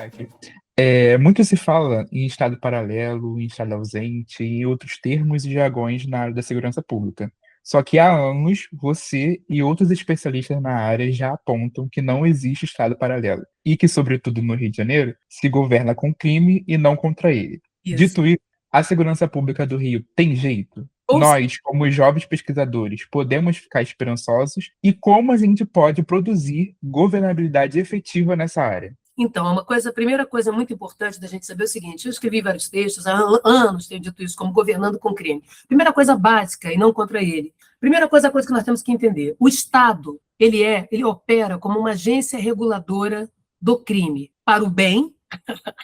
verdade. Muito se fala em estado paralelo, em estado ausente e outros termos e jargões na área da segurança pública. Só que há anos você e outros especialistas na área já apontam que não existe estado paralelo e que, sobretudo no Rio de Janeiro, se governa com crime e não contra ele. Isso. Dito isso, a segurança pública do Rio tem jeito? Ou Nós, como jovens pesquisadores, podemos ficar esperançosos e como a gente pode produzir governabilidade efetiva nessa área? Então, a primeira coisa muito importante da gente saber é o seguinte: eu escrevi vários textos, há anos tenho dito isso, como governando com crime. Primeira coisa básica, e não contra ele. Primeira coisa, a coisa que nós temos que entender: o Estado, ele opera como uma agência reguladora do crime, para o bem,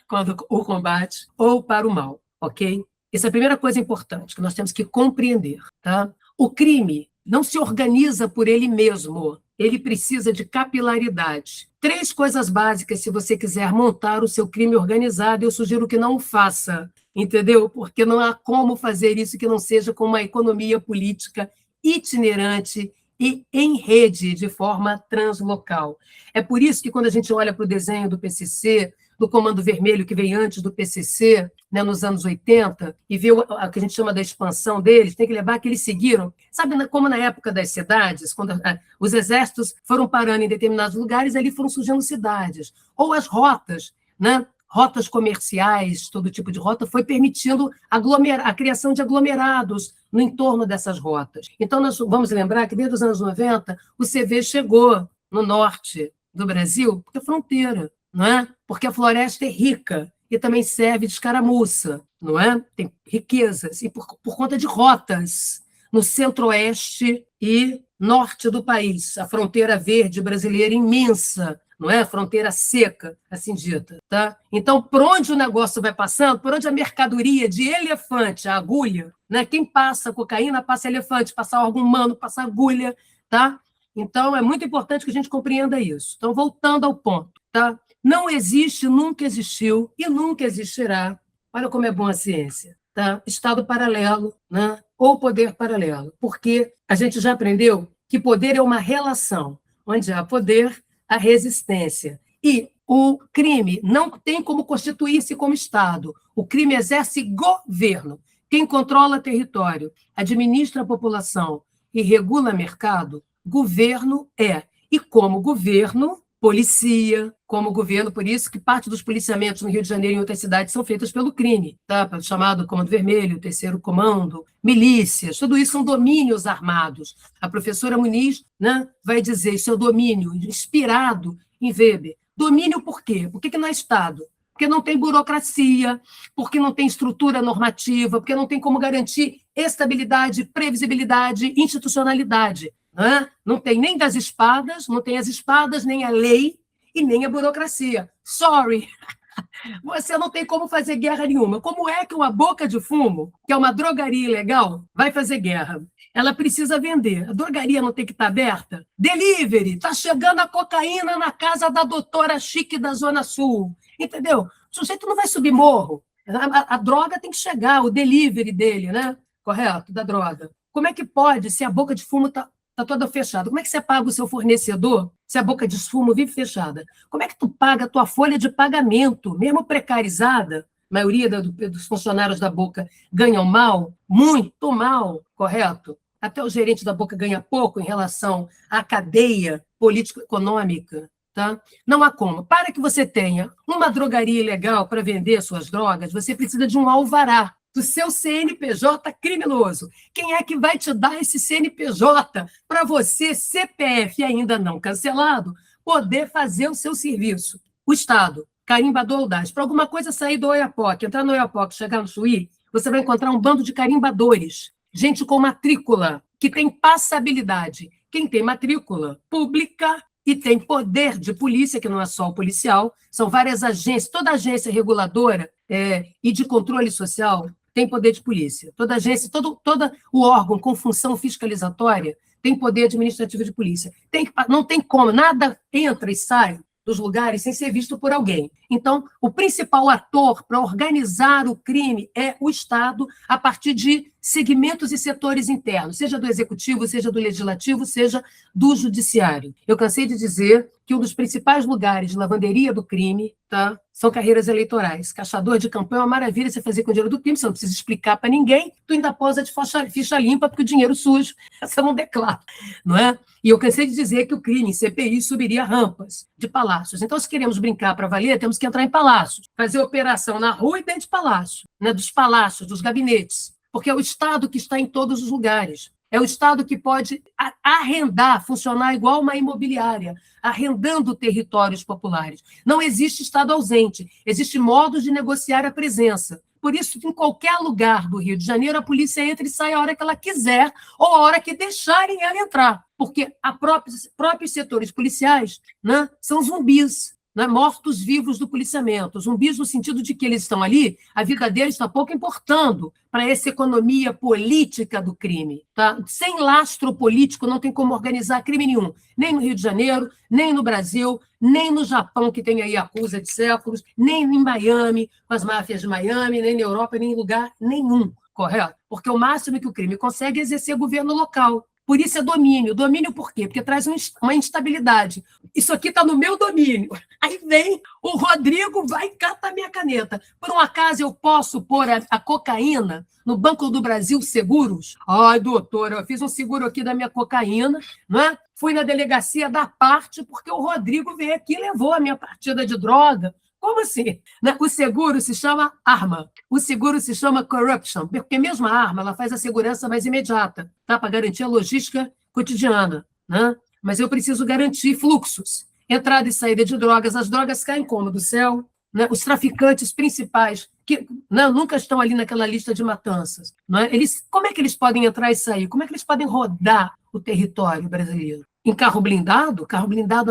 quando o combate, ou para o mal, ok? Essa é a primeira coisa importante que nós temos que compreender, tá? O crime não se organiza por ele mesmo, ele precisa de capilaridade. 3 coisas básicas se você quiser montar o seu crime organizado, eu sugiro que não o faça, entendeu? Porque não há como fazer isso que não seja com uma economia política itinerante e em rede, de forma translocal. É por isso que quando a gente olha para o desenho do PCC, do Comando Vermelho, que veio antes do PCC, né, nos anos 80, e vê o que a gente chama da expansão deles, tem que lembrar que eles seguiram, sabe como na época das cidades, quando os exércitos foram parando em determinados lugares, ali foram surgindo cidades, ou as rotas, né? Rotas comerciais, todo tipo de rota, foi permitindo a criação de aglomerados no entorno dessas rotas. Então, nós vamos lembrar que desde os anos 90, o CV chegou no norte do Brasil, porque é fronteira, não é? Porque a floresta é rica e também serve de escaramuça, não é? Tem riquezas, e por conta de rotas no centro-oeste e norte do país. A fronteira verde brasileira imensa, não é? Fronteira seca, assim dita. Tá? Então, por onde o negócio vai passando, por onde a mercadoria de elefante, a agulha, né? Quem passa cocaína, passa elefante, passa órgão humano, passa agulha, tá? Então, é muito importante que a gente compreenda isso. Então, voltando ao ponto, tá? Não existe, nunca existiu e nunca existirá, olha como é bom a ciência, tá? Estado paralelo, né? Ou poder paralelo, porque a gente já aprendeu que poder é uma relação, onde há poder, há resistência. E o crime não tem como constituir-se como Estado. O crime exerce governo. Quem controla território, administra a população e regula mercado, governo é. E como governo, policia, como governo, por isso que parte dos policiamentos no Rio de Janeiro e em outras cidades são feitas pelo crime, tá? Pelo chamado Comando Vermelho, Terceiro Comando, milícias, tudo isso são domínios armados. A professora Muniz, né, vai dizer isso é o domínio inspirado em Weber. Domínio por quê? Por que não é Estado? Porque não tem burocracia, porque não tem estrutura normativa, porque não tem como garantir estabilidade, previsibilidade, institucionalidade. Não tem nem das espadas, não tem as espadas, nem a lei e nem a burocracia. Sorry, você não tem como fazer guerra nenhuma. Como é que uma boca de fumo, que é uma drogaria ilegal, vai fazer guerra? Ela precisa vender. A drogaria não tem que estar aberta? Delivery, está chegando a cocaína na casa da doutora Chique da Zona Sul. Entendeu? O sujeito não vai subir morro. A droga tem que chegar, o delivery dele, né? Correto? Da droga. Como é que pode, se a boca de fumo está toda fechada? Como é que você paga o seu fornecedor se a boca de fumo vive fechada? Como é que tu paga a tua folha de pagamento, mesmo precarizada? A maioria dos funcionários da boca ganham mal, muito mal, correto? Até o gerente da boca ganha pouco em relação à cadeia político-econômica. Tá? Não há como. Para que você tenha uma drogaria ilegal para vender suas drogas, você precisa de um alvará do seu CNPJ criminoso. Quem é que vai te dar esse CNPJ para você, CPF ainda não cancelado, poder fazer o seu serviço? O Estado, carimbador das. Para alguma coisa sair do Oiapoque, entrar no Oiapoque, chegar no Chuí, você vai encontrar um bando de carimbadores, gente com matrícula, que tem passabilidade. Quem tem matrícula pública e tem poder de polícia, que não é só o policial, são várias agências, toda agência reguladora e de controle social tem poder de polícia. Toda agência, todo o órgão com função fiscalizatória tem poder administrativo de polícia. Não tem como, nada entra e sai dos lugares sem ser visto por alguém. Então, o principal ator para organizar o crime é o Estado, a partir de segmentos e setores internos, seja do executivo, seja do legislativo, seja do judiciário. Eu cansei de dizer que um dos principais lugares de lavanderia do crime, tá, são carreiras eleitorais. Caçador de campanha é uma maravilha você fazer com o dinheiro do crime, você não precisa explicar para ninguém, tu ainda posa de ficha limpa, porque o dinheiro sujo você não declara, não é? E eu cansei de dizer que o crime em CPI subiria rampas de palácios. Então, se queremos brincar para valer, temos que entrar em palácios, fazer operação na rua e dentro de palácio, né, dos palácios, dos gabinetes, porque é o Estado que está em todos os lugares. É o Estado que pode arrendar, funcionar igual uma imobiliária, arrendando territórios populares. Não existe Estado ausente, existe modos de negociar a presença. Por isso, em qualquer lugar do Rio de Janeiro, a polícia entra e sai a hora que ela quiser ou a hora que deixarem ela entrar, porque próprios setores policiais, né, são zumbis, né, mortos-vivos do policiamento. Zumbis no sentido de que eles estão ali, a vida deles está pouco importando para essa economia política do crime. Tá? Sem lastro político não tem como organizar crime nenhum, nem no Rio de Janeiro, nem no Brasil, nem no Japão, que tem aí acusa de séculos, nem em Miami, com as máfias de Miami, nem na Europa, nem em lugar nenhum, correto? Porque o máximo que o crime consegue é exercer governo local. Por isso é domínio. Domínio por quê? Porque traz uma instabilidade. Isso aqui está no meu domínio. Aí vem o Rodrigo, vai e cata a minha caneta. Por um acaso eu posso pôr a cocaína no Banco do Brasil Seguros? Ai, doutora, eu fiz um seguro aqui da minha cocaína, não é? Fui na delegacia da parte porque o Rodrigo veio aqui e levou a minha partida de droga. Como assim? O seguro se chama arma. O seguro se chama corruption, porque mesmo a arma ela faz a segurança mais imediata, tá? Para garantir a logística cotidiana. Né? Mas eu preciso garantir fluxos. Entrada e saída de drogas. As drogas caem como? Do céu? Né? Os traficantes principais, que nunca estão ali naquela lista de matanças. Né? Como é que eles podem entrar e sair? Como é que eles podem rodar o território brasileiro? Em carro blindado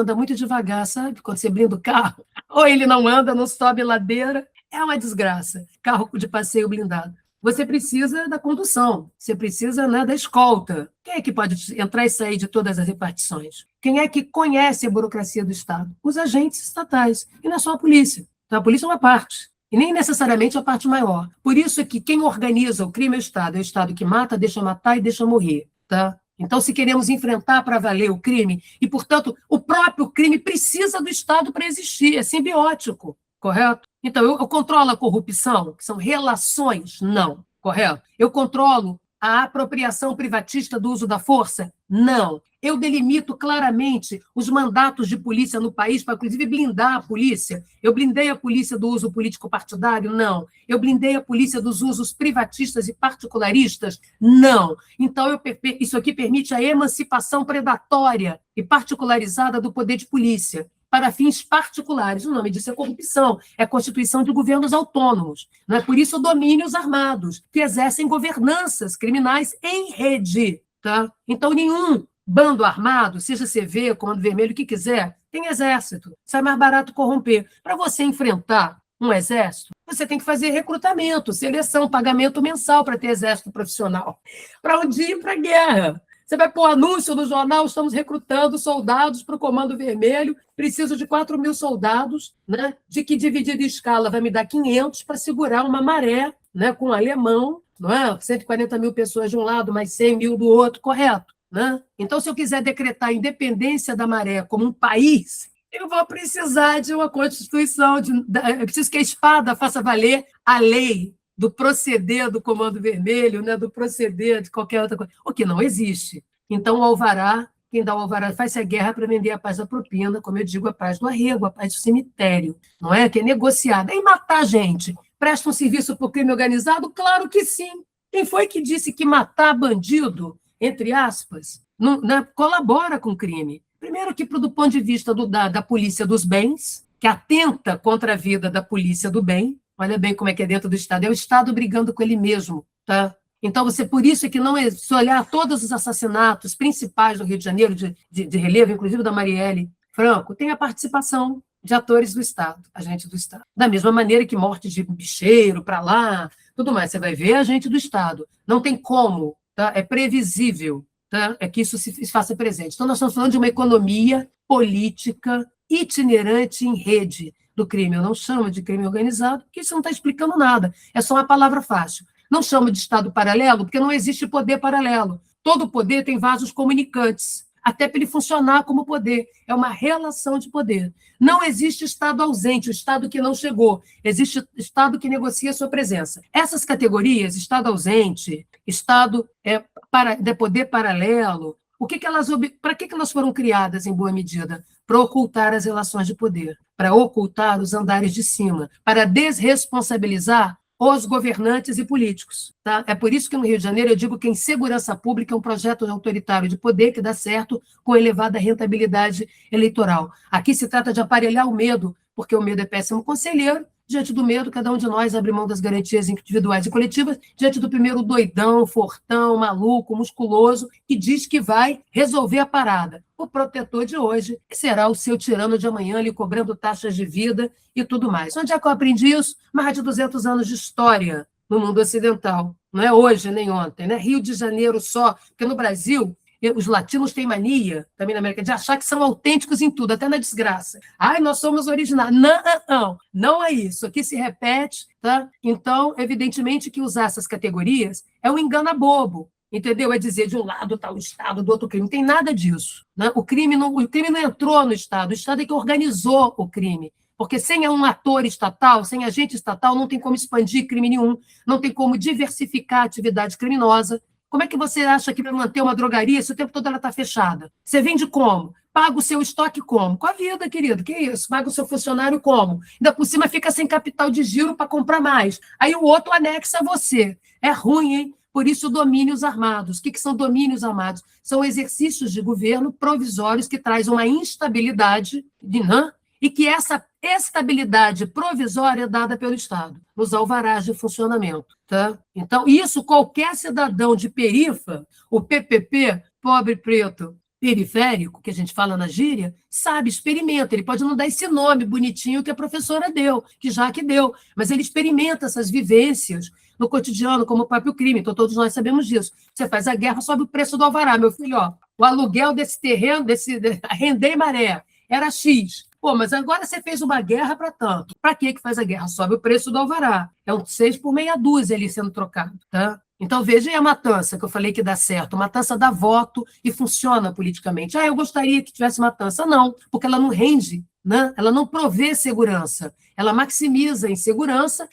anda muito devagar, sabe? Quando você blinda o carro, ou ele não anda, não sobe ladeira, é uma desgraça. Carro de passeio blindado. Você precisa da condução, você precisa, né, da escolta. Quem é que pode entrar e sair de todas as repartições? Quem é que conhece a burocracia do Estado? Os agentes estatais, e não é só a polícia. Então, a polícia é uma parte, e nem necessariamente a parte maior. Por isso é que quem organiza o crime é o Estado que mata, deixa matar e deixa morrer. Tá? Então, se queremos enfrentar para valer o crime, e, portanto, o próprio crime precisa do Estado para existir, é simbiótico, correto? Então, eu controlo a corrupção, que são relações? Não, correto? Eu controlo a apropriação privatista do uso da força? Não. Eu delimito claramente os mandatos de polícia no país para, inclusive, blindar a polícia. Eu blindei a polícia do uso político-partidário? Não. Eu blindei a polícia dos usos privatistas e particularistas? Não. Então, isso aqui permite a emancipação predatória e particularizada do poder de polícia para fins particulares. O nome disso é corrupção, é a constituição de governos autônomos. Não é por isso domínios armados, que exercem governanças criminais em rede. Tá? Então, nenhum bando armado, seja CV, Comando Vermelho, o que quiser, tem exército. Sai mais barato corromper. Para você enfrentar um exército, você tem que fazer recrutamento, seleção, pagamento mensal para ter exército profissional. Para um dia ir para a guerra. Você vai pôr anúncio no jornal, estamos recrutando soldados para o Comando Vermelho, preciso de 4.000 soldados, né? De que dividida em escala vai me dar 500 para segurar uma maré, né? Com um alemão, não é? 140 mil pessoas de um lado, mais 100 mil do outro, correto? Né? Então, se eu quiser decretar a independência da maré como um país, eu vou precisar de uma Constituição, eu preciso que a espada faça valer a lei do proceder do Comando Vermelho, né, do proceder de qualquer outra coisa, o que não existe. Então, o alvará, quem dá o alvará faz a guerra para vender a paz da propina, como eu digo, a paz do arrego, a paz do cemitério, não é? Que é negociada. E matar gente presta um serviço para o crime organizado? Claro que sim. Quem foi que disse que matar bandido, entre aspas, não, né, colabora com o crime? Primeiro que, do ponto de vista da polícia dos bens, que atenta contra a vida da polícia do bem, olha bem como é que é dentro do Estado, é o Estado brigando com ele mesmo. Tá? Então, por isso é que não é, se olhar todos os assassinatos principais do Rio de Janeiro, de relevo, inclusive da Marielle Franco, tem a participação de atores do Estado, agente do Estado. Da mesma maneira que morte de bicheiro para lá, tudo mais, você vai ver agente do Estado. Não tem como, tá? É previsível, tá? É que isso se faça presente. Então, nós estamos falando de uma economia política itinerante em rede. do crime. Eu não chamo de crime organizado, porque isso não está explicando nada. É só uma palavra fácil. Não chamo de Estado paralelo, porque não existe poder paralelo. Todo poder tem vasos comunicantes, até para ele funcionar como poder. É uma relação de poder. Não existe Estado ausente, o Estado que não chegou. Existe Estado que negocia sua presença. Essas categorias, Estado ausente, Estado de poder paralelo, para que elas foram criadas, em boa medida? Para ocultar as relações de poder, para ocultar os andares de cima, para desresponsabilizar os governantes e políticos. Tá? É por isso que no Rio de Janeiro eu digo que em segurança pública é um projeto autoritário de poder que dá certo com elevada rentabilidade eleitoral. Aqui se trata de aparelhar o medo, porque o medo é péssimo conselheiro. Diante do medo, cada um de nós abre mão das garantias individuais e coletivas, diante do primeiro doidão, fortão, maluco, musculoso, que diz que vai resolver a parada. O protetor de hoje será o seu tirano de amanhã, lhe cobrando taxas de vida e tudo mais. Onde é que eu aprendi isso? Mais de 200 anos de história no mundo ocidental. Não é hoje nem ontem, né? Rio de Janeiro só, porque no Brasil os latinos têm mania, também na América, de achar que são autênticos em tudo, até na desgraça. Ai, nós somos originais. Não é isso. Aqui se repete, tá? Então, evidentemente que usar essas categorias é um engano bobo, entendeu? É dizer de um lado está o Estado, do outro crime. Não tem nada disso. Né? O crime não entrou no Estado. O Estado é que organizou o crime. Porque sem um ator estatal, sem agente estatal, não tem como expandir crime nenhum, não tem como diversificar a atividade criminosa. Como é que você acha que para manter uma drogaria, se o tempo todo ela está fechada? Você vende como? Paga o seu estoque como? Com a vida, querido, que isso? Paga o seu funcionário como? Ainda por cima fica sem capital de giro para comprar mais. Aí o outro anexa a você. É ruim, hein? Por isso, domínios armados. O que são domínios armados? São exercícios de governo provisórios que trazem uma instabilidade, e que essa estabilidade provisória é dada pelo Estado, nos alvarás de funcionamento. Tá? Então, isso qualquer cidadão de perifa, o PPP, pobre preto periférico, que a gente fala na gíria, sabe, experimenta. Ele pode não dar esse nome bonitinho que a professora deu, que Jaque deu, mas ele experimenta essas vivências no cotidiano, como o próprio crime. Então, todos nós sabemos disso. Você faz a guerra, sobe o preço do alvará. Meu filho, o aluguel desse terreno, render maré, era X. Pô, mas agora você fez uma guerra para tanto. Para que faz a guerra? Sobe o preço do alvará. É um 6 por meia dúzia ali sendo trocado. Tá? Então, veja aí a matança, que eu falei que dá certo. Matança dá voto e funciona politicamente. Eu gostaria que tivesse matança. Não, porque ela não rende, né? Ela não provê segurança. Ela maximiza a insegurança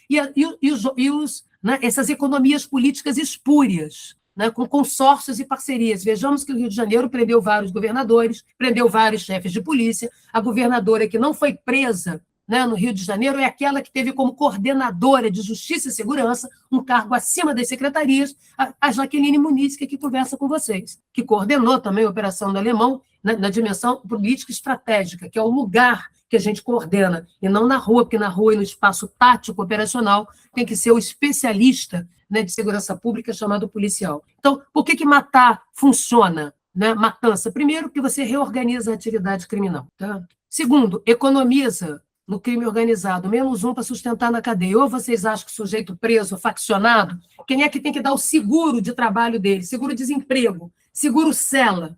essas economias políticas espúrias, né, com consórcios e parcerias. Vejamos que o Rio de Janeiro prendeu vários governadores, prendeu vários chefes de polícia. A governadora que não foi presa, né, no Rio de Janeiro é aquela que teve como coordenadora de Justiça e Segurança, um cargo acima das secretarias, a Jaqueline Muniz, que aqui conversa com vocês, que coordenou também a Operação do Alemão na dimensão política estratégica, que é o lugar que a gente coordena, e não na rua, porque na rua e no espaço tático operacional tem que ser o especialista, né, de segurança pública chamado policial. Então, por que matar funciona? Né? Matança. Primeiro, que você reorganiza a atividade criminal. Tá? Segundo, economiza no crime organizado, menos um para sustentar na cadeia. Ou vocês acham que o sujeito preso, faccionado, quem é que tem que dar o seguro de trabalho dele? Seguro-desemprego, seguro-cela.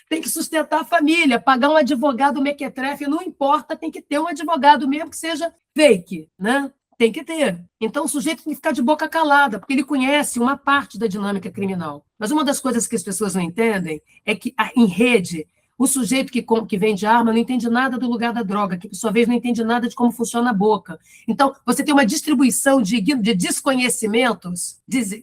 Tem que sustentar a família, pagar um advogado mequetrefe, não importa, tem que ter um advogado mesmo que seja fake, né? Tem que ter. Então, o sujeito tem que ficar de boca calada, porque ele conhece uma parte da dinâmica criminal. Mas uma das coisas que as pessoas não entendem é que, em rede, o sujeito que vende arma não entende nada do lugar da droga, que, por sua vez, não entende nada de como funciona a boca. Então, você tem uma distribuição de desconhecimentos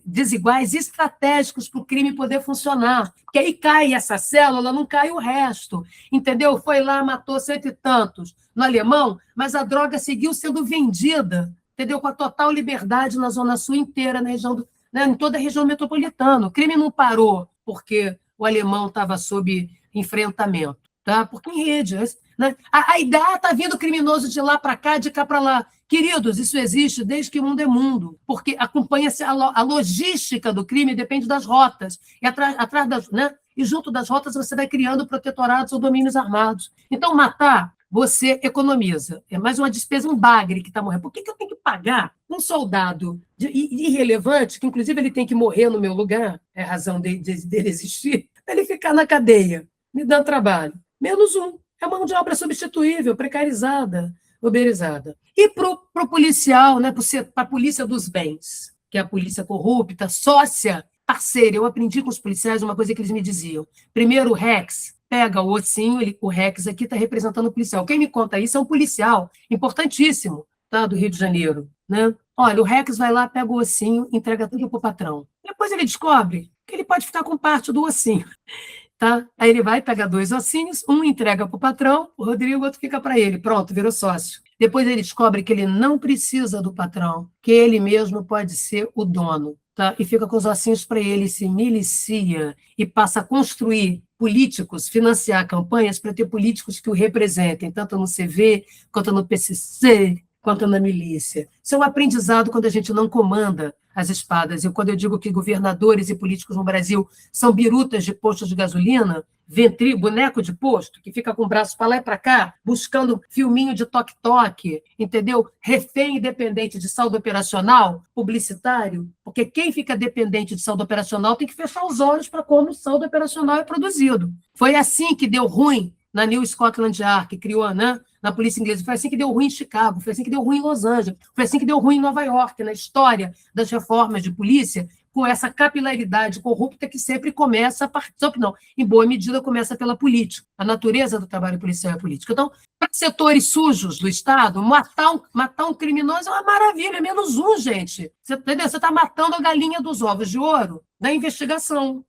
desiguais e estratégicos para o crime poder funcionar. Porque aí cai essa célula, não cai o resto. Entendeu? Foi lá, matou 100 e tantos no Alemão, mas a droga seguiu sendo vendida, entendeu? Com a total liberdade na Zona Sul inteira, na região em toda a região metropolitana. O crime não parou porque o Alemão estava sob enfrentamento, tá? Porque em rede, né? A ideia está vindo criminoso de lá para cá, de cá para lá. Queridos, isso existe desde que o mundo é mundo, porque acompanha-se a logística do crime, depende das rotas, e atrás das, né? E junto das rotas você vai criando protetorados ou domínios armados. Então, matar, você economiza. É mais uma despesa, um bagre que está morrendo. Por que eu tenho que pagar um soldado irrelevante, que inclusive ele tem que morrer no meu lugar, é a razão dele existir, para ele ficar na cadeia, me dando trabalho? Menos um. É mão de obra substituível, precarizada. uberizada. E para o policial, né, para a polícia dos bens, que é a polícia corrupta, sócia, parceira. Eu aprendi com os policiais uma coisa que eles me diziam. Primeiro, o Rex pega o ossinho, o Rex aqui está representando o policial. Quem me conta isso é um policial importantíssimo, tá, do Rio de Janeiro. Né? Olha, o Rex vai lá, pega o ossinho, entrega tudo para o patrão. Depois ele descobre que ele pode ficar com parte do ossinho. Tá? Aí ele vai, pega 2 ossinhos, um entrega para o patrão, o Rodrigo, o outro fica para ele. Pronto, virou sócio. Depois ele descobre que ele não precisa do patrão, que ele mesmo pode ser o dono. Tá? E fica com os ossinhos para ele, se milicia e passa a construir políticos, financiar campanhas para ter políticos que o representem, tanto no CV, quanto no PCC, quanto na milícia. Isso é um aprendizado quando a gente não comanda as espadas. E quando eu digo que governadores e políticos no Brasil são birutas de postos de gasolina, boneco de posto, que fica com o braço para lá e para cá, buscando filminho de toque-toque, entendeu? Refém dependente de saldo operacional, publicitário, porque quem fica dependente de saldo operacional tem que fechar os olhos para como o saldo operacional é produzido. Foi assim que deu ruim na New Scotland Yard, que criou, né, na polícia inglesa. Foi assim que deu ruim em Chicago, foi assim que deu ruim em Los Angeles, foi assim que deu ruim em Nova York, na história das reformas de polícia, com essa capilaridade corrupta que sempre começa a partir, não, em boa medida começa pela política. A natureza do trabalho policial é política. Então, para setores sujos do Estado, matar um criminoso é uma maravilha, é menos um, gente. Você está matando a galinha dos ovos de ouro da investigação.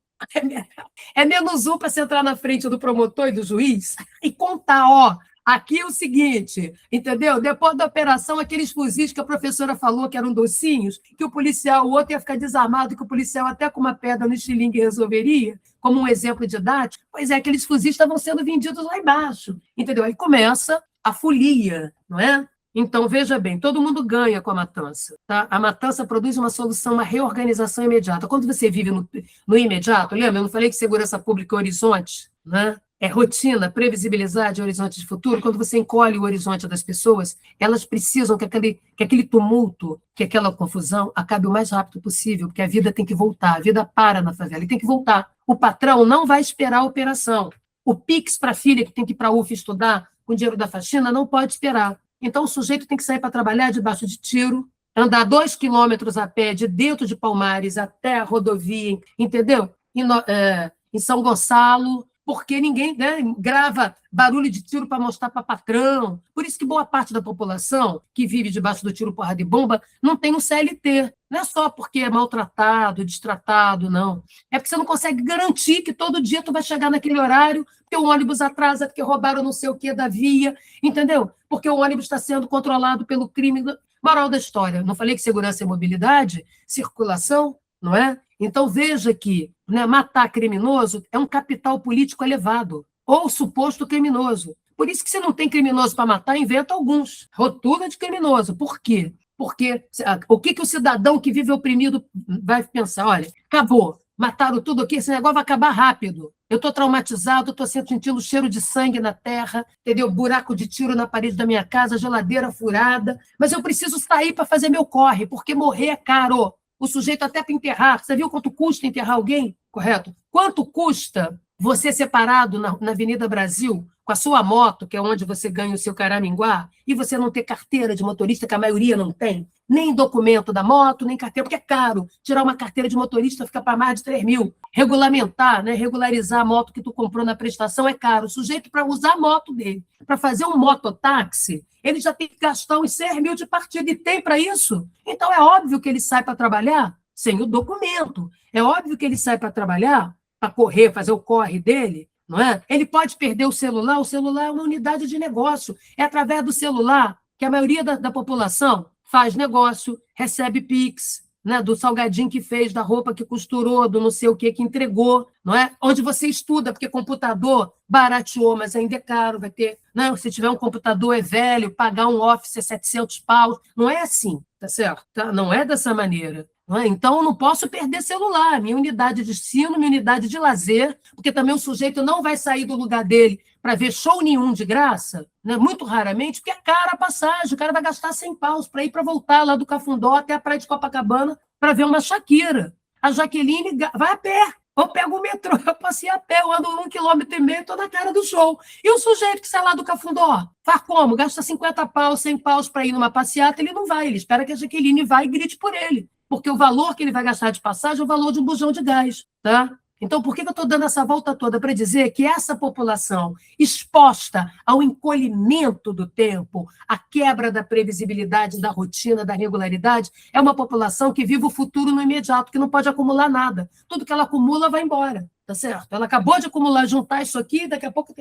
É menos um para você entrar na frente do promotor e do juiz e contar, ó, aqui é o seguinte, entendeu? Depois da operação, aqueles fuzis que a professora falou que eram docinhos, que o policial, o outro ia ficar desarmado, que o policial até com uma pedra no estilingue resolveria, como um exemplo didático. Pois é, aqueles fuzis estavam sendo vendidos lá embaixo, entendeu? Aí começa a folia, não é? Então, veja bem, todo mundo ganha com a matança. Tá? A matança produz uma solução, uma reorganização imediata. Quando você vive no imediato, lembra? Eu não falei que segurança pública é horizonte, né? É rotina, previsibilidade, horizonte de futuro. Quando você encolhe o horizonte das pessoas, elas precisam que aquele tumulto, que aquela confusão acabe o mais rápido possível, porque a vida tem que voltar, a vida para na favela e tem que voltar. O patrão não vai esperar a operação. O Pix para a filha que tem que ir para a UF estudar com o dinheiro da faxina não pode esperar. Então, o sujeito tem que sair para trabalhar debaixo de tiro, andar 2 quilômetros a pé de dentro de Palmares até a rodovia, entendeu? Em São Gonçalo, porque ninguém, né, grava barulho de tiro para mostrar para patrão. Por isso que boa parte da população que vive debaixo do tiro, porrada e bomba não tem um CLT. Não é só porque é maltratado, destratado, não. É porque você não consegue garantir que todo dia tu vai chegar naquele horário, porque o ônibus atrasa, porque roubaram não sei o que da via, entendeu? Porque o ônibus está sendo controlado pelo crime. Moral da história, não falei que segurança é mobilidade, circulação, não é? Então, veja que, né, matar criminoso é um capital político elevado, ou suposto criminoso. Por isso que se não tem criminoso para matar, inventa alguns. Rotula de criminoso. Por quê? Porque o que o cidadão que vive oprimido vai pensar? Olha, acabou, mataram tudo aqui, esse negócio vai acabar rápido. Eu estou traumatizado, estou sentindo cheiro de sangue na terra, entendeu? Buraco de tiro na parede da minha casa, geladeira furada, mas eu preciso sair para fazer meu corre, porque morrer é caro. O sujeito até para enterrar. Você viu quanto custa enterrar alguém? Correto? Quanto custa você separado na Avenida Brasil, com a sua moto, que é onde você ganha o seu caraminguá, e você não ter carteira de motorista, que a maioria não tem, nem documento da moto, nem carteira, porque é caro. Tirar uma carteira de motorista fica para mais de 3 mil. Regulamentar, né, regularizar a moto que tu comprou na prestação é caro. O sujeito, para usar a moto dele, para fazer um mototáxi, ele já tem que gastar uns 6 mil de partida, e tem para isso. Então, é óbvio que ele sai para trabalhar sem o documento. É óbvio que ele sai para trabalhar, para correr, fazer o corre dele, não é? Ele pode perder o celular é uma unidade de negócio. É através do celular que a maioria da população faz negócio, recebe Pix, né, do salgadinho que fez, da roupa que costurou, do não sei o que entregou, não é? Onde você estuda, porque computador barateou, mas ainda é caro, vai ter, não, se tiver um computador é velho, pagar um Office é 700 paus, não é assim, tá certo? Tá? Não é dessa maneira. Não é? Então, eu não posso perder celular, minha unidade de ensino, minha unidade de lazer, porque também o sujeito não vai sair do lugar dele para ver show nenhum de graça, né? Muito raramente, porque é cara a passagem, o cara vai gastar 100 paus para ir para voltar lá do Cafundó até a praia de Copacabana para ver uma Shakira. A Jaqueline vai a pé, Eu pego o metrô, eu passei a pé, eu ando 1,5 km, estou na cara do show. E o sujeito que sai lá do Cafundó, faz como? Gasta 50 paus, 100 paus para ir numa passeata, ele não vai, ele espera que a Jaqueline vá e grite por ele. Porque o valor que ele vai gastar de passagem é o valor de um bujão de gás, tá? Então, por que eu estou dando essa volta toda? Para dizer que essa população exposta ao encolhimento do tempo, à quebra da previsibilidade, da rotina, da regularidade, é uma população que vive o futuro no imediato, que não pode acumular nada. Tudo que ela acumula vai embora, tá certo? Ela acabou de acumular, juntar isso aqui, daqui a pouco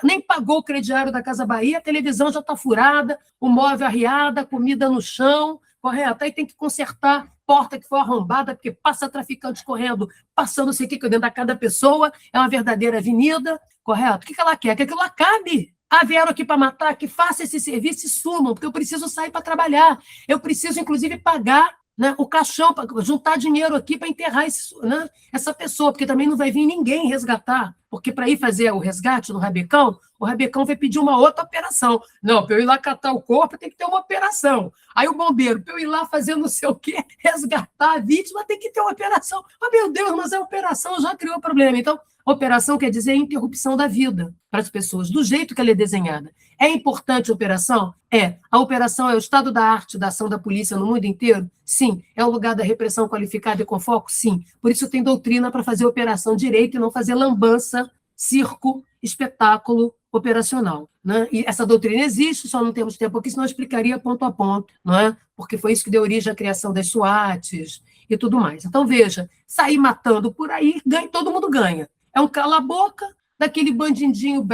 nem pagou o crediário da Casa Bahia, a televisão já está furada, o móvel arriado, a comida no chão, correto? Aí tem que consertar porta que foi arrombada, porque passa traficante correndo, passando não sei o que dentro da cada pessoa, é uma verdadeira avenida, correto? O que ela quer? Que aquilo acabe. Vieram aqui para matar, que faça esse serviço e sumam, porque eu preciso sair para trabalhar. Eu preciso, inclusive, pagar, né, o caixão, para juntar dinheiro aqui para enterrar né, essa pessoa, porque também não vai vir ninguém resgatar, porque para ir fazer o resgate no Rabecão, o Rabecão vai pedir uma outra operação. Não, para eu ir lá catar o corpo, tem que ter uma operação. Aí o bombeiro, para eu ir lá fazer não sei o quê, resgatar a vítima, tem que ter uma operação. Meu Deus, mas a operação já criou problema. Então, operação quer dizer interrupção da vida para as pessoas, do jeito que ela é desenhada. É importante a operação? É. A operação é o estado da arte da ação da polícia no mundo inteiro? Sim. É o lugar da repressão qualificada e com foco? Sim. Por isso tem doutrina para fazer operação direito e não fazer lambança, circo, espetáculo operacional. Né? E essa doutrina existe, só não temos tempo aqui, senão eu explicaria ponto a ponto, não é? Porque foi isso que deu origem à criação das SWATs e tudo mais. Então, veja, sair matando por aí, todo mundo ganha. É um cala-boca daquele bandidinho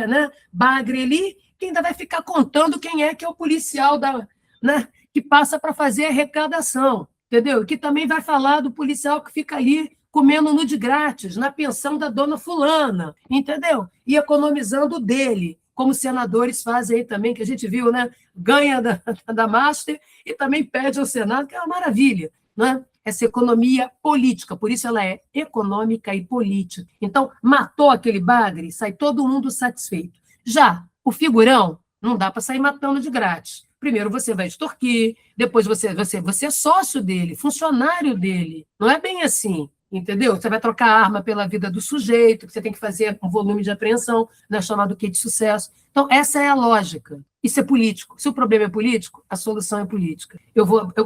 né, bagre ali, que ainda vai ficar contando quem é que é o policial né, que passa para fazer a arrecadação, entendeu? Que também vai falar do policial que fica ali comendo nude grátis, na pensão da dona fulana, entendeu? E economizando dele, como senadores fazem aí também, que a gente viu, né? Ganha da Master e também pede ao Senado, que é uma maravilha, né? Essa economia política, por isso ela é econômica e política. Então, matou aquele bagre, sai todo mundo satisfeito. Já o figurão, não dá para sair matando de grátis. Primeiro você vai extorquir, depois você é sócio dele, funcionário dele. Não é bem assim, entendeu? Você vai trocar a arma pela vida do sujeito, que você tem que fazer um volume de apreensão, né, chamado quê de sucesso. Então, essa é a lógica. Isso é político. Se o problema é político, a solução é política.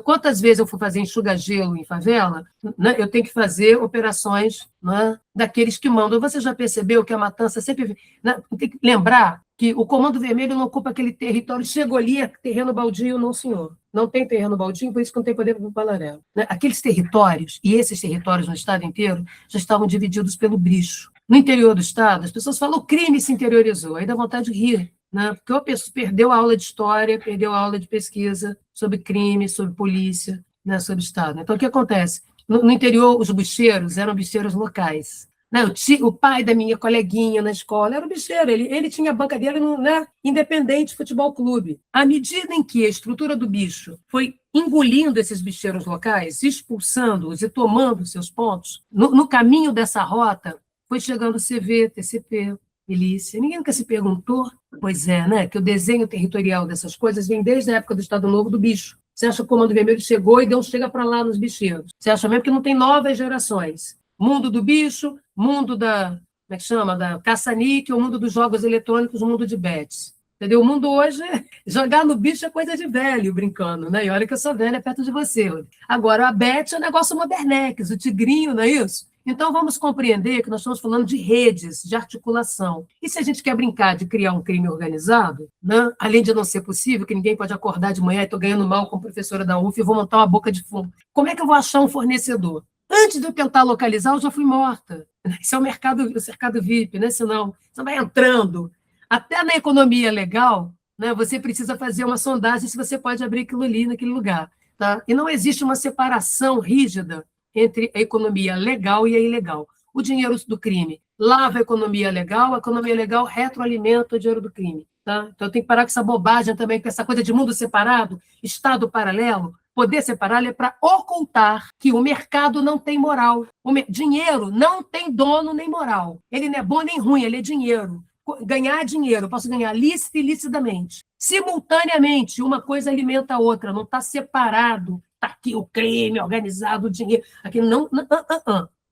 Quantas vezes eu for fazer enxuga-gelo em favela, né, eu tenho que fazer operações, né, daqueles que mandam. Você já percebeu que a matança sempre... Né, tem que lembrar que o Comando Vermelho não ocupa aquele território, chegou ali, é terreno baldio, não, senhor. Não tem terreno baldio, por isso que não tem poder para o Balaré. Né? Aqueles territórios, e esses territórios no estado inteiro, já estavam divididos pelo bicho. No interior do estado, as pessoas falam o crime se interiorizou, aí dá vontade de rir. Né? Porque a pessoa perdeu a aula de história, perdeu a aula de pesquisa sobre crime, sobre polícia, né? Sobre Estado. Então, o que acontece? No interior, os bicheiros eram bicheiros locais. Né? O pai da minha coleguinha na escola era um bicheiro, ele tinha a banca dele no, né, Independente Futebol Clube. À medida em que a estrutura do bicho foi engolindo esses bicheiros locais, expulsando-os e tomando seus pontos, no caminho dessa rota, foi chegando o CV, TCP, milícia. Ninguém nunca se perguntou, pois é, né, que o desenho territorial dessas coisas vem desde a época do Estado Novo do bicho. Você acha que o Comando Vermelho chegou e deu um chega para lá nos bicheiros? Você acha mesmo que não tem novas gerações? Mundo do bicho, mundo da, como é que chama? Da caça-níquel, o mundo dos jogos eletrônicos, o mundo de bets. Entendeu? O mundo hoje, jogar no bicho é coisa de velho, brincando, né? E olha que eu sou velha perto de você. Agora, a bet é um negócio modernex, o tigrinho, não é isso? Então, vamos compreender que nós estamos falando de redes, de articulação. E se a gente quer brincar de criar um crime organizado, né? Além de não ser possível, que ninguém pode acordar de manhã e estou ganhando mal como professora da UF e vou montar uma boca de fumo. Como é que eu vou achar um fornecedor? Antes de eu tentar localizar, eu já fui morta. Isso é o cercado VIP, né? Senão, você vai entrando. Até na economia legal, né, você precisa fazer uma sondagem se você pode abrir aquilo ali naquele lugar. Tá? E não existe uma separação rígida entre a economia legal e a ilegal. O dinheiro do crime lava a economia legal retroalimenta o dinheiro do crime. Tá? Então, tem que parar com essa bobagem também, com essa coisa de mundo separado, Estado paralelo. Poder separá-lo é para ocultar que o mercado não tem moral. Dinheiro não tem dono nem moral. Ele não é bom nem ruim, ele é dinheiro. Ganhar dinheiro, eu posso ganhar lícito e ilicitamente. Simultaneamente, uma coisa alimenta a outra, não está separado. Está aqui o crime organizado, o dinheiro. Aqui não.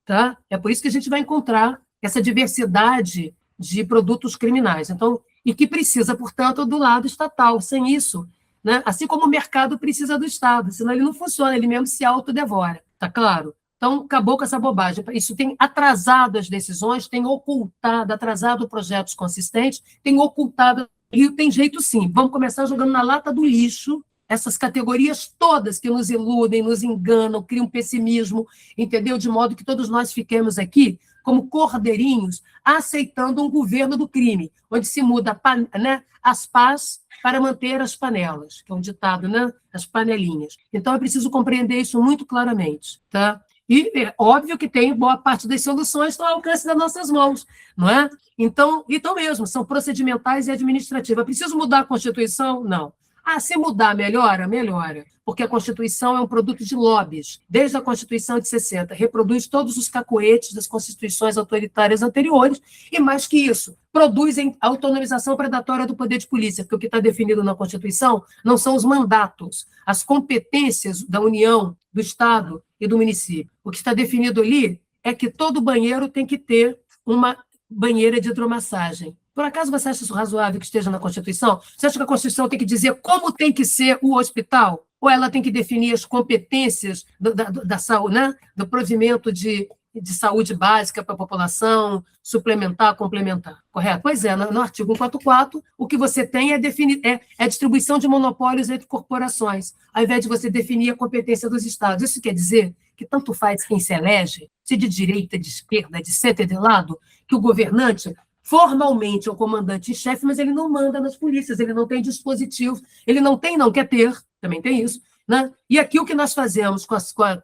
tá? É por isso que a gente vai encontrar essa diversidade de produtos criminais. Então, e que precisa, portanto, do lado estatal. Sem isso, né? Assim como o mercado precisa do Estado, senão ele não funciona, ele mesmo se autodevora, tá claro? Então, acabou com essa bobagem. Isso tem atrasado as decisões, tem ocultado, atrasado projetos consistentes, tem ocultado. E tem jeito sim. Vamos começar jogando na lata do lixo essas categorias todas que nos iludem, nos enganam, criam pessimismo, entendeu? De modo que todos nós fiquemos aqui como cordeirinhos, aceitando um governo do crime, onde se muda, né, as pás para manter as panelas, que é um ditado, né? As panelinhas. Então, é preciso compreender isso muito claramente, tá? E é óbvio que tem boa parte das soluções estão ao alcance das nossas mãos, não é? Então mesmo, são procedimentais e administrativas. É preciso mudar a Constituição? Não. Ah, se mudar, melhora? Melhora. Porque a Constituição é um produto de lobbies. Desde a Constituição de 60, reproduz todos os cacoetes das constituições autoritárias anteriores, e mais que isso, produzem autonomização predatória do poder de polícia, porque o que está definido na Constituição não são os mandatos, as competências da União, do Estado e do município. O que está definido ali é que todo banheiro tem que ter uma banheira de hidromassagem. Por acaso você acha isso razoável que esteja na Constituição? Você acha que a Constituição tem que dizer como tem que ser o hospital? Ou ela tem que definir as competências da saúde, né? Do provimento de saúde básica para a população, suplementar, complementar, correto? Pois é, no artigo 144, o que você tem é a distribuição de monopólios entre corporações, ao invés de você definir a competência dos estados. Isso quer dizer que tanto faz quem se elege, se de direita, de esquerda, de centro e de lado, que o governante formalmente é o comandante em chefe, mas ele não manda nas polícias, ele não tem dispositivo, ele não quer ter, também tem isso, né? E aqui o que nós fazemos com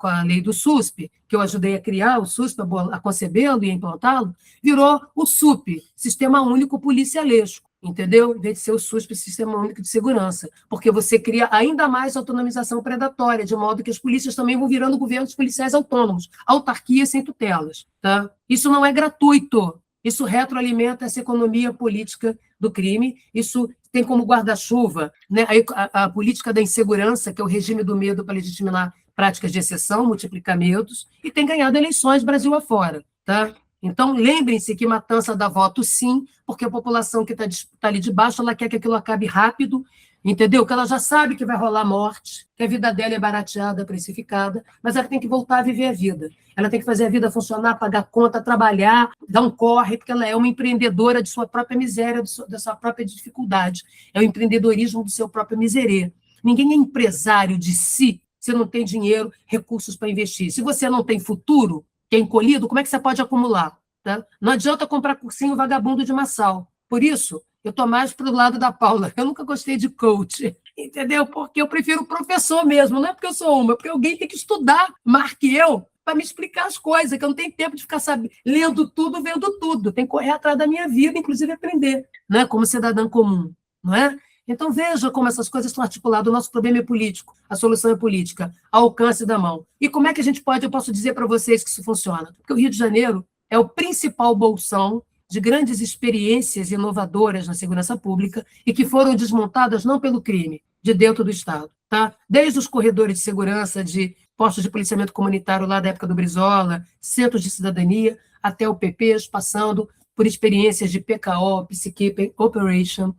a lei do SUSP, que eu ajudei a criar, o SUSP, a concebê-lo e a implantá-lo, virou o SUP, Sistema Único Policialesco, entendeu? Em vez de ser o SUSP, Sistema Único de Segurança, porque você cria ainda mais autonomização predatória, de modo que as polícias também vão virando governos policiais autônomos, autarquias sem tutelas, tá? Isso não é gratuito. Isso retroalimenta essa economia política do crime, isso tem como guarda-chuva, né, a política da insegurança, que é o regime do medo para legitimar práticas de exceção, multiplicar medos, e tem ganhado eleições Brasil afora. Tá? Então, lembrem-se que matança dá voto sim, porque a população que está ali de baixo, ela quer que aquilo acabe rápido, entendeu? Que ela já sabe que vai rolar morte, que a vida dela é barateada, precificada, mas ela tem que voltar a viver a vida. Ela tem que fazer a vida funcionar, pagar conta, trabalhar, dar um corre, porque ela é uma empreendedora de sua própria miséria, da sua própria dificuldade. É o empreendedorismo do seu próprio miserê. Ninguém é empresário de si se não tem dinheiro, recursos para investir. Se você não tem futuro, que é encolhido, como é que você pode acumular? Tá? Não adianta comprar cursinho vagabundo de Massal. Por isso, eu estou mais para o lado da Paula. Eu nunca gostei de coach, entendeu? Porque eu prefiro professor mesmo, não é porque eu sou uma, é porque alguém tem que estudar mais que eu para me explicar as coisas, que eu não tenho tempo de ficar lendo tudo, vendo tudo. Tem que correr atrás da minha vida, inclusive aprender, né? Como cidadã comum, não é? Então, veja como essas coisas estão articuladas. O nosso problema é político, a solução é política, ao alcance da mão. E como é que a gente pode, eu posso dizer para vocês que isso funciona? Porque o Rio de Janeiro é o principal bolsão de grandes experiências inovadoras na segurança pública e que foram desmontadas não pelo crime, de dentro do Estado. Tá? Desde os corredores de segurança, de postos de policiamento comunitário lá da época do Brizola, centros de cidadania, até o PPs, passando por experiências de PKO, Peacekeeping Operation,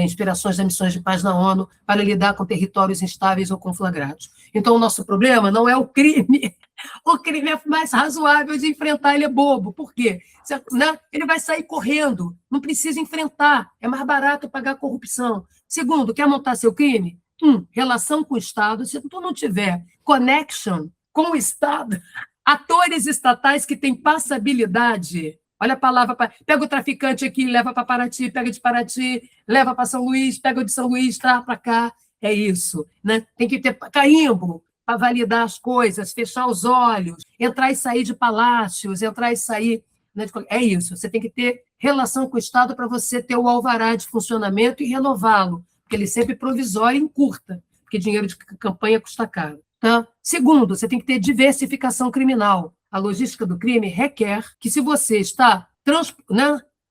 inspirações das missões de paz na ONU, para lidar com territórios instáveis ou conflagrados. Então, o nosso problema não é o crime. O crime é mais razoável de enfrentar, ele é bobo. Por quê? Né? Ele vai sair correndo, não precisa enfrentar, é mais barato pagar corrupção. Segundo, quer montar seu crime? Relação com o Estado. Se tu não tiver connection com o Estado, atores estatais que têm passabilidade. Olha a palavra, pega o traficante aqui, leva para Paraty, pega de Paraty, leva para São Luís, pega de São Luís, traz para cá. É isso. Né? Tem que ter carimbo para validar as coisas, fechar os olhos, entrar e sair de palácios, entrar e sair... Né? É isso. Você tem que ter relação com o Estado para você ter o alvará de funcionamento e renová-lo, porque ele sempre provisório e encurta, porque dinheiro de campanha custa caro. Tá? Segundo, você tem que ter diversificação criminal. A logística do crime requer que, se você está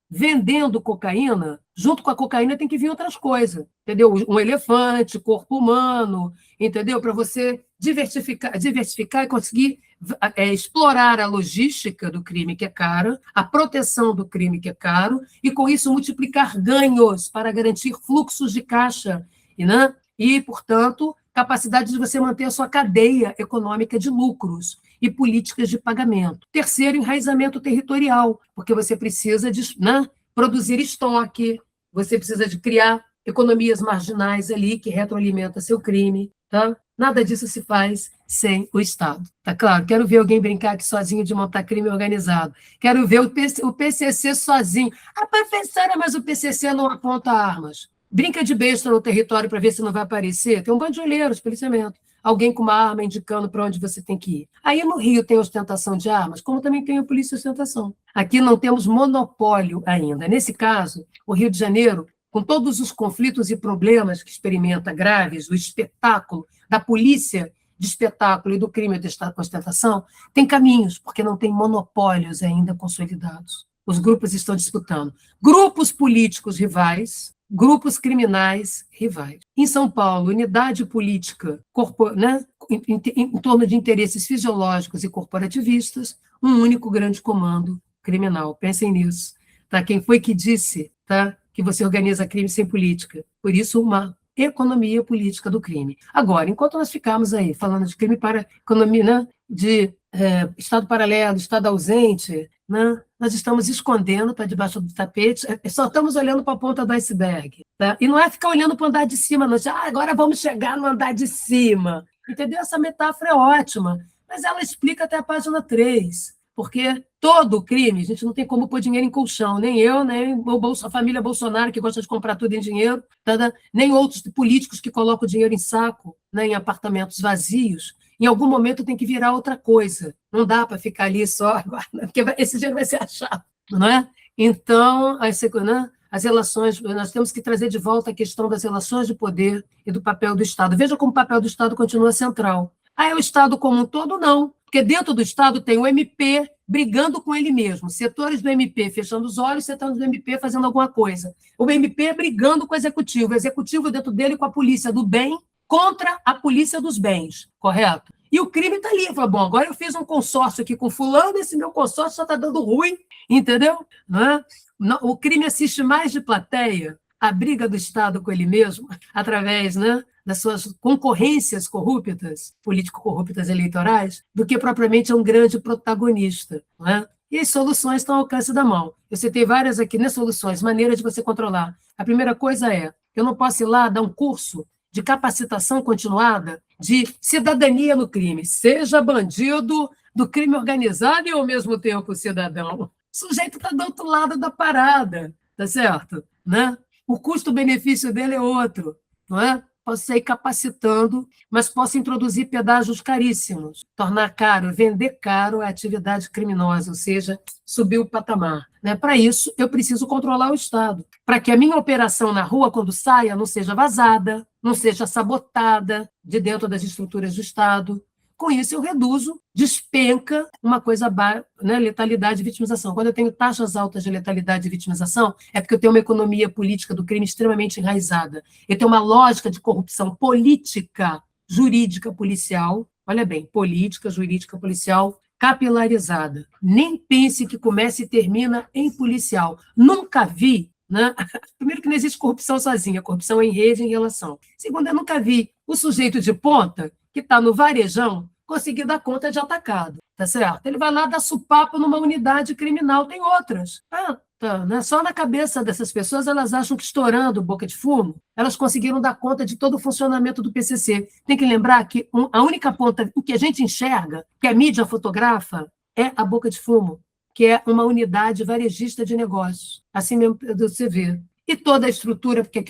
vendendo cocaína, junto com a cocaína tem que vir outras coisas, entendeu? Um elefante, corpo humano, entendeu? Para você diversificar e conseguir explorar a logística do crime, que é cara, a proteção do crime, que é caro, e com isso multiplicar ganhos para garantir fluxos de caixa, né? E, portanto, capacidade de você manter a sua cadeia econômica de lucros e políticas de pagamento. Terceiro, enraizamento territorial, porque você precisa de, né, produzir estoque, você precisa de criar economias marginais ali que retroalimentam seu crime, tá? Nada disso se faz sem o Estado. Tá claro? Quero ver alguém brincar aqui sozinho de montar crime organizado. Quero ver o PCC sozinho. Ah, professora, mas o PCC não aponta armas. Brinca de besta no território para ver se não vai aparecer. Tem um bandolheiro de policiamento. Alguém com uma arma indicando para onde você tem que ir. Aí no Rio tem ostentação de armas, como também tem a polícia de ostentação. Aqui não temos monopólio ainda. Nesse caso, o Rio de Janeiro, com todos os conflitos e problemas que experimenta graves, o espetáculo da polícia de espetáculo e do crime de ostentação, tem caminhos, porque não tem monopólios ainda consolidados. Os grupos estão disputando. Grupos políticos rivais, grupos criminais rivais. Em São Paulo, unidade política, né, em torno de interesses fisiológicos e corporativistas, um único grande comando criminal. Pensem nisso. Tá? Quem foi que disse, tá, que você organiza crime sem política? Por isso, uma economia política do crime. Agora, enquanto nós ficarmos aí falando de crime para economia, né, de Estado paralelo, Estado ausente, né, nós estamos escondendo para debaixo do tapete, só estamos olhando para a ponta do iceberg. Tá? E não é ficar olhando para o andar de cima, não. Agora vamos chegar no andar de cima. Entendeu? Essa metáfora é ótima, mas ela explica até a página 3. Porque todo crime, a gente não tem como pôr dinheiro em colchão, nem eu, nem a família Bolsonaro, que gosta de comprar tudo em dinheiro, tá? Nem outros políticos que colocam dinheiro em saco, né, em apartamentos vazios. Em algum momento tem que virar outra coisa. Não dá para ficar ali só agora, porque esse dinheiro vai ser achado, não é? Então, as relações, nós temos que trazer de volta a questão das relações de poder e do papel do Estado. Veja como o papel do Estado continua central. É o Estado como um todo? Não. Porque dentro do Estado tem o MP brigando com ele mesmo, setores do MP fechando os olhos, setores do MP fazendo alguma coisa. O MP brigando com o executivo dentro dele com a polícia do bem contra a polícia dos bens, correto? E o crime está ali. Fala, bom, agora eu fiz um consórcio aqui com fulano, esse meu consórcio só está dando ruim, entendeu? O crime assiste mais de plateia a briga do Estado com ele mesmo, através, né, das suas concorrências corruptas, político-corruptas eleitorais, do que propriamente um grande protagonista. Né? E as soluções estão ao alcance da mão. Eu citei várias aqui, né, soluções, maneiras de você controlar. A primeira coisa é, eu não posso ir lá dar um curso de capacitação continuada de cidadania no crime. Seja bandido do crime organizado e, ao mesmo tempo, cidadão. O sujeito está do outro lado da parada, tá certo? Né? O custo-benefício dele é outro, não é? Posso sair capacitando, mas posso introduzir pedágios caríssimos, tornar caro, vender caro a atividade criminosa, ou seja, subir o patamar. Né? Para isso, eu preciso controlar o Estado, para que a minha operação na rua, quando saia, não seja vazada, não seja sabotada de dentro das estruturas do Estado. Com isso, eu reduzo, despenca uma coisa, né, letalidade e vitimização. Quando eu tenho taxas altas de letalidade e vitimização, é porque eu tenho uma economia política do crime extremamente enraizada. Eu tenho uma lógica de corrupção política, jurídica, policial, olha bem, política, jurídica, policial, capilarizada. Nem pense que começa e termina em policial. Nunca vi, né? Primeiro que não existe corrupção sozinha, corrupção é em rede, em relação. Segundo, eu nunca vi o sujeito de ponta, que está no varejão, conseguir dar conta de atacado, tá certo? Ele vai lá dar supapo numa unidade criminal, tem outras. Né? Só na cabeça dessas pessoas, elas acham que estourando boca de fumo, elas conseguiram dar conta de todo o funcionamento do PCC. Tem que lembrar que a única ponta que a gente enxerga, que a mídia fotografa, é a boca de fumo, que é uma unidade varejista de negócios. Assim mesmo você vê. E toda a estrutura para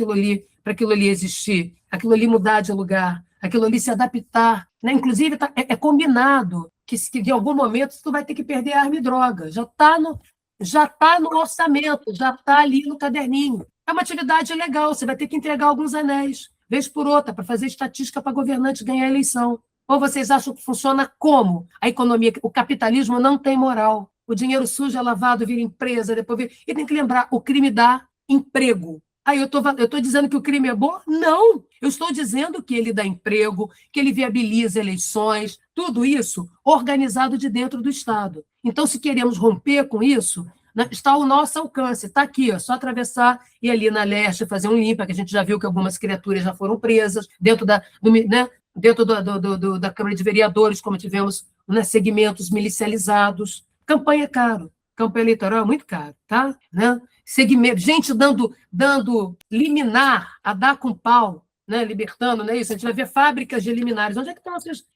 aquilo ali existir, aquilo ali mudar de lugar, aquilo ali se adaptar, né? Inclusive é combinado que em algum momento tu vai ter que perder arma e droga, já está no orçamento, já está ali no caderninho. É uma atividade legal, você vai ter que entregar alguns anéis, vez por outra, para fazer estatística para governante ganhar a eleição. Ou vocês acham que funciona como? A economia, o capitalismo não tem moral. O dinheiro sujo é lavado, vira empresa, depois vira... E tem que lembrar, o crime dá emprego. Aí eu estou dizendo que o crime é bom? Não! Eu estou dizendo que ele dá emprego, que ele viabiliza eleições, tudo isso organizado de dentro do Estado. Então, se queremos romper com isso, né, está ao nosso alcance, está aqui, é só atravessar e ali na leste fazer um limpa, que a gente já viu que algumas criaturas já foram presas dentro né, dentro da Câmara de Vereadores, como tivemos, né, segmentos milicializados. Campanha é caro, campanha eleitoral é muito caro, tá? Né? Segmento, gente dando liminar, a dar com pau, né, libertando, né, isso, a gente vai ver fábricas de liminares, onde é que estão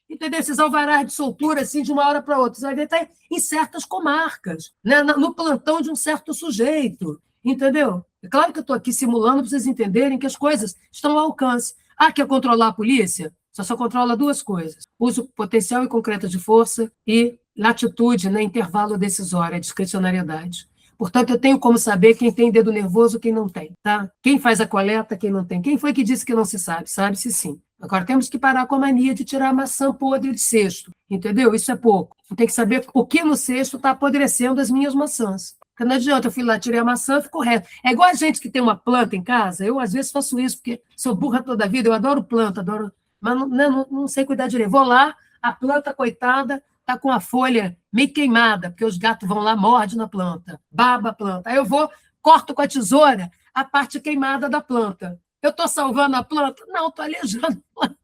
entendeu? Esses alvarás de soltura, assim, de uma hora para outra, você vai ver até em certas comarcas, né, no plantão de um certo sujeito, entendeu? É claro que eu estou aqui simulando para vocês entenderem que as coisas estão ao alcance. Ah, quer controlar a polícia? Só controla duas coisas, uso potencial e concreto de força e latitude, né, intervalo decisório, a discricionariedade. Portanto, eu tenho como saber quem tem dedo nervoso e quem não tem, tá? Quem faz a coleta, quem não tem. Quem foi que disse que não se sabe? Sabe-se sim. Agora, temos que parar com a mania de tirar a maçã podre de cesto, entendeu? Isso é pouco. Tem que saber o que no cesto está apodrecendo as minhas maçãs. Porque não adianta, eu fui lá, tirei a maçã, ficou reto. É igual a gente que tem uma planta em casa, eu às vezes faço isso, porque sou burra toda a vida, eu adoro planta, adoro, mas não sei cuidar direito. Vou lá, a planta, coitada, está com a folha meio queimada, porque os gatos vão lá, mordem na planta, baba a planta. Aí eu vou, corto com a tesoura a parte queimada da planta. Eu estou salvando a planta? Não, estou aleijando a planta.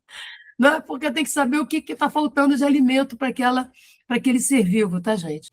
Não, porque tem que saber o que está faltando de alimento para aquele ser vivo, tá, gente?